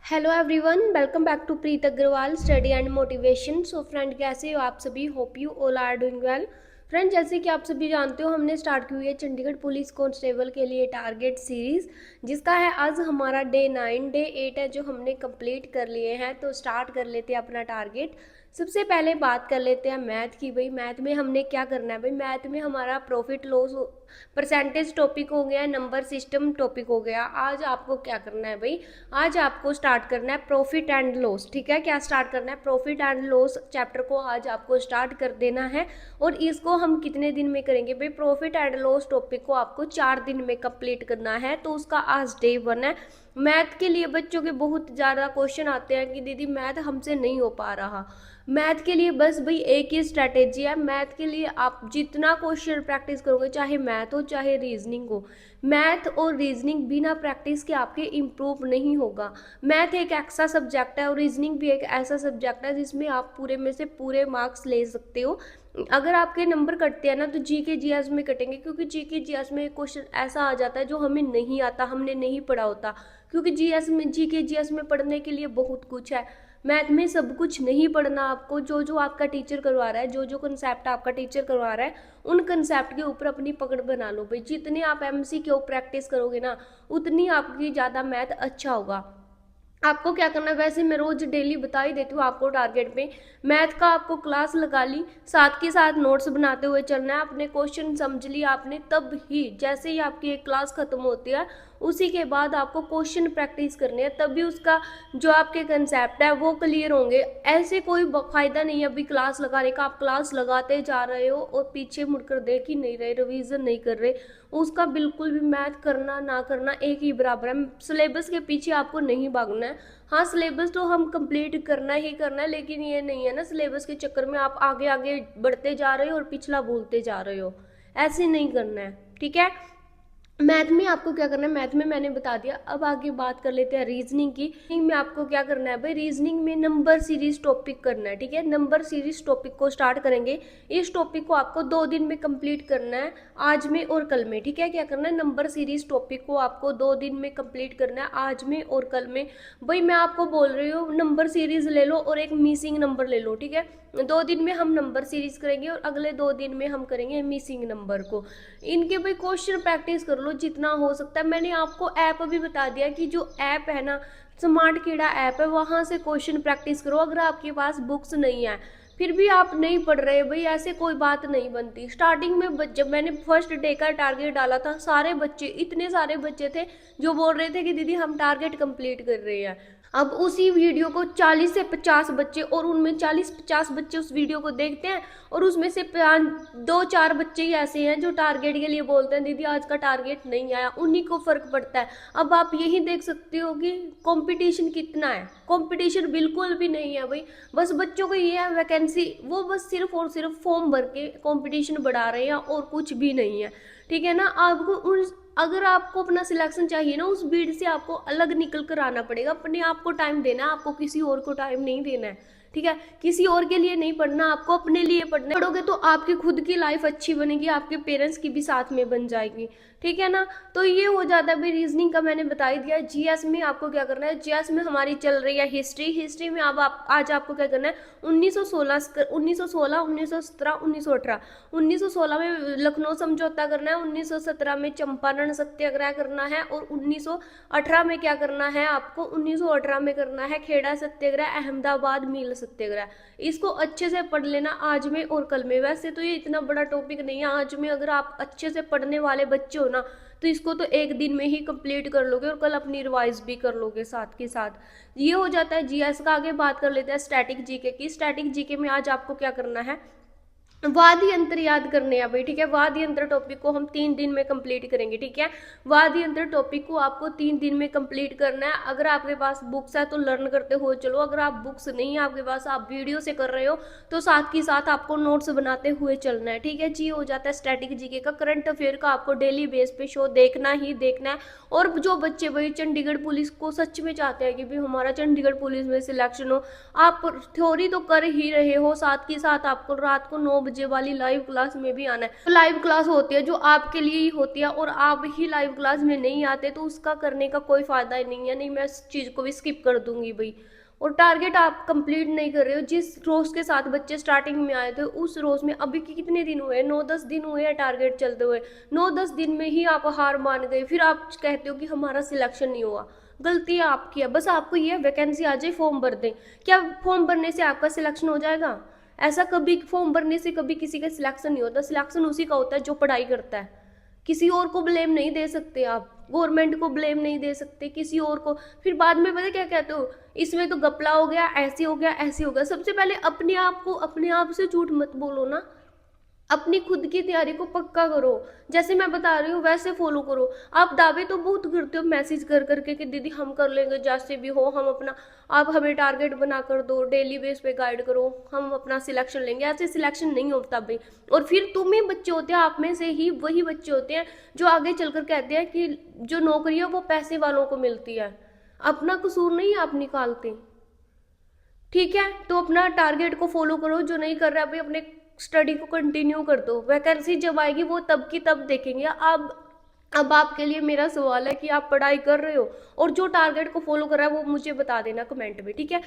Hello everyone, welcome back to Preet Agrawal study and motivation. So friend, कैसे हो आप सभी? Hope you all are doing well. Friend, जैसे कि आप सभी जानते हो, हमने स्टार्ट की हुई है चंडीगढ़ पुलिस कांस्टेबल के लिए टारगेट सीरीज़, जिसका है आज हमारा डे 9। डे 8 है जो हमने कंप्लीट कर लिए हैं। तो स्टार्ट कर लेते हैं अपना टारगेट। सबसे पहले बात कर लेते हैं मैथ की। भाई मैथ में हमने क्या करना है? भाई मैथ में हमारा प्रॉफिट लॉस परसेंटेज टॉपिक हो गया, नंबर सिस्टम टॉपिक हो गया। आज आपको क्या करना है भाई? आज आपको स्टार्ट करना है प्रॉफिट एंड लॉस। ठीक है, क्या स्टार्ट करना है? प्रॉफिट एंड लॉस चैप्टर को आज आपको स्टार्ट कर देना है। और इसको हम कितने दिन में करेंगे भाई? प्रॉफिट एंड लॉस टॉपिक को आपको 4 दिन में कंप्लीट करना है। तो उसका आज डे 1 है। मैथ के लिए बच्चों के बहुत ज़्यादा क्वेश्चन आते हैं कि दीदी मैथ हमसे नहीं हो पा रहा। मैथ के लिए बस भाई एक ही स्ट्रैटेजी है। मैथ के लिए आप जितना क्वेश्चन प्रैक्टिस करोगे, चाहे मैथ हो चाहे रीजनिंग हो, मैथ और रीजनिंग बिना प्रैक्टिस के आपके इम्प्रूव नहीं होगा। मैथ एक ऐसा सब्जेक्ट है और रीजनिंग भी एक ऐसा सब्जेक्ट है जिसमें आप पूरे में से पूरे मार्क्स ले सकते हो। अगर आपके नंबर कटते हैं ना, तो जी के जीएस में कटेंगे, क्योंकि जी के जीएस में क्वेश्चन ऐसा आ जाता है जो हमें नहीं आता, हमने नहीं पढ़ा होता। क्योंकि जीएस में, जी के जीएस में पढ़ने के लिए बहुत कुछ है। मैथ में सब कुछ नहीं पढ़ना आपको। जो जो आपका टीचर करवा रहा है, जो जो कंसेप्ट आपका टीचर करवा रहा है, उन कंसेप्ट के ऊपर अपनी पकड़ बना लो भाई। जितने आप एमसीक्यू प्रैक्टिस करोगे ना, उतनी आपकी ज़्यादा मैथ अच्छा होगा। आपको क्या करना है? वैसे मैं रोज डेली बता ही देती हूँ आपको टारगेट में। मैथ का आपको क्लास लगा ली, साथ के साथ नोट्स बनाते हुए चलना है। अपने क्वेश्चन समझ लिया आपने, तब ही जैसे ही आपकी एक क्लास खत्म होती है, उसी के बाद आपको क्वेश्चन प्रैक्टिस करने हैं। तभी उसका जो आपके कंसेप्ट है वो क्लियर होंगे। ऐसे कोई फायदा नहीं है अभी क्लास लगाने का। आप क्लास लगाते जा रहे हो और पीछे मुड़कर देख ही नहीं रहे, रिवीजन नहीं कर रहे। उसका बिल्कुल भी मैथ करना ना करना एक ही बराबर है। सिलेबस के पीछे आपको नहीं भागना है। हाँ, सिलेबस तो हम कंप्लीट करना ही करना है, लेकिन ये नहीं है ना सिलेबस के चक्कर में आप आगे आगे बढ़ते जा रहे हो और पिछला भूलते जा रहे हो। ऐसे नहीं करना है, ठीक है। मैथ में आपको क्या करना है? मैथ में मैंने बता दिया। अब आगे बात कर लेते हैं रीजनिंग की। रीजनिंग में आपको क्या करना है भाई? रीजनिंग में नंबर सीरीज टॉपिक करना है, ठीक है। नंबर सीरीज टॉपिक को स्टार्ट करेंगे। इस टॉपिक को आपको 2 दिन में कंप्लीट करना है, आज में और कल में, ठीक है। क्या करना है? नंबर सीरीज टॉपिक को आपको 2 दिन में कंप्लीट करना है, आज में और कल में। भाई मैं आपको बोल रही हूँ, नंबर सीरीज ले लो और एक मिसिंग नंबर ले लो, ठीक है। 2 दिन में हम नंबर सीरीज करेंगे और अगले 2 दिन में हम करेंगे मिसिंग नंबर को। इनके भाई क्वेश्चन प्रैक्टिस कर लो जितना हो सकता है। मैंने आपको ऐप भी बता दिया कि जो ऐप है ना, स्मार्ट कीड़ा ऐप है, वहां से क्वेश्चन प्रैक्टिस करो। अगर आपके पास बुक्स नहीं है, फिर भी आप नहीं पढ़ रहे भाई, ऐसे कोई बात नहीं बनती। स्टार्टिंग में जब मैंने फर्स्ट डे का टारगेट डाला था, सारे बच्चे, इतने सारे बच्चे थे जो बोल रहे थे कि दीदी हम टारगेट कंप्लीट कर रहे हैं। अब उसी वीडियो को 40 से 50 बच्चे, और उनमें 40-50 बच्चे उस वीडियो को देखते हैं, और उसमें से 2-4 बच्चे ही ऐसे हैं जो टारगेट के लिए बोलते हैं दीदी आज का टारगेट नहीं आया। उन्हीं को फर्क पड़ता है। अब आप यही देख सकते हो कि कंपटीशन कितना है। कंपटीशन बिल्कुल भी नहीं है भाई। बस बच्चों को ये है वैकेंसी, वो बस सिर्फ और सिर्फ फॉर्म भर के कंपटीशन बढ़ा रहे हैं और कुछ भी नहीं है, ठीक है ना। आपको उन, अगर आपको अपना सिलेक्शन चाहिए ना, उस भीड़ से आपको अलग निकल कर आना पड़ेगा। अपने आप को टाइम देना है, आपको किसी और को टाइम नहीं देना है, ठीक है। किसी और के लिए नहीं पढ़ना, आपको अपने लिए पढ़ना है। पढ़ोगे तो आपकी खुद की लाइफ अच्छी बनेगी, आपके पेरेंट्स की भी साथ में बन जाएगी, ठीक है ना। तो ये हो जाता है भाई रीजनिंग का, मैंने बता ही दिया। जीएस में आपको क्या करना है? जीएस में हमारी चल रही है हिस्ट्री। हिस्ट्री में अब आज आपको क्या करना है? 1916, 1917, 1918। 1916 में लखनऊ समझौता करना है, 1917 में चंपारण सत्याग्रह करना है, और 1918 में क्या करना है आपको? 1918 में करना है खेड़ा सत्याग्रह, अहमदाबाद मील सत्याग्रह। इसको अच्छे से पढ़ लेना आज में और कल में। वैसे तो ये इतना बड़ा टॉपिक नहीं है। आज में अगर आप अच्छे से पढ़ने वाले बच्चे हो ना, तो इसको तो एक दिन में ही कंप्लीट कर लोगे और कल अपनी रिवाइज भी कर लोगे साथ के साथ। ये हो जाता है जीएस का। आगे बात कर लेते हैं स्टैटिक जीके की। स्टैटिक जीके में आज आपको क्या करना है? वाद्य यंत्र याद करने हैं भाई, ठीक है। वाद्य यंत्र टॉपिक को हम 3 दिन में कंप्लीट करेंगे, ठीक है। वाद्य यंत्र टॉपिक को आपको 3 दिन में कंप्लीट करना है। अगर आपके पास बुक्स है तो लर्न करते हो चलो। अगर आप बुक्स नहीं है आपके पास, आप वीडियो से कर रहे हो, तो साथ के साथ आपको नोट्स बनाते हुए चलना है, ठीक है जी। हो जाता है स्टैटिक जीके का। करंट अफेयर का आपको डेली बेस पे शो देखना ही देखना है। और जो बच्चे भाई चंडीगढ़ पुलिस को सच में चाहते हैं कि भाई हमारा चंडीगढ़ पुलिस में सिलेक्शन हो, आप थ्योरी तो कर ही रहे हो, साथ के साथ आपको रात को 9 बजे बजे वाली लाइव क्लास में भी आना है। तो लाइव क्लास होती है जो आपके लिए ही होती है, और आप ही लाइव क्लास में नहीं आते तो उसका करने का कोई फायदा ही नहीं है। नहीं, मैं इस चीज़ को भी स्किप कर दूंगी भाई। और टारगेट आप कंप्लीट नहीं कर रहे हो। जिस रोज के साथ बच्चे स्टार्टिंग में आए थे उस रोज में अभी कितने दिन हुए? 9-10 दिन हुए हैं टारगेट चलते हुए। 9-10 दिन में ही आप हार मान गए, फिर आप कहते हो कि हमारा सिलेक्शन नहीं हुआ। गलती आपकी है। बस आपको ये वैकेंसी आ जाए, फॉर्म भर दें। क्या फॉर्म भरने से आपका सिलेक्शन हो जाएगा? ऐसा कभी फॉर्म भरने से कभी किसी का सिलेक्शन नहीं होता। सिलेक्शन उसी का होता है जो पढ़ाई करता है। किसी और को ब्लेम नहीं दे सकते आप, गवर्नमेंट को ब्लेम नहीं दे सकते, किसी और को। फिर बाद में पता क्या कहते हो, इसमें तो घपला हो गया, ऐसे हो गया, ऐसे हो गया। सबसे पहले अपने आप को, अपने आप से झूठ मत बोलो ना। अपनी खुद की तैयारी को पक्का करो, जैसे मैं बता रही हूँ वैसे फॉलो करो। आप दावे तो बहुत करते हो मैसेज कर करके कि दीदी हम कर लेंगे, जैसे भी हो हम अपना, आप हमें टारगेट बना कर दो, डेली बेस पे गाइड करो, हम अपना सिलेक्शन लेंगे। ऐसे सिलेक्शन नहीं होता भाई। और फिर तुम ही बच्चे होते हैं, आप में से ही वही बच्चे होते हैं जो आगे चलकर कहते हैं कि जो नौकरी है वो पैसे वालों को मिलती है। अपना कसूर नहीं आप निकालते। ठीक है, तो अपना टारगेट को फॉलो करो। जो नहीं कर रहा भाई अपने स्टडी को कंटिन्यू कर दो। वैकेंसी जब आएगी वो तब की तब देखेंगे। अब आपके लिए मेरा सवाल है कि आप पढ़ाई कर रहे हो, और जो टारगेट को फॉलो कर रहा है वो मुझे बता देना कमेंट में, ठीक है।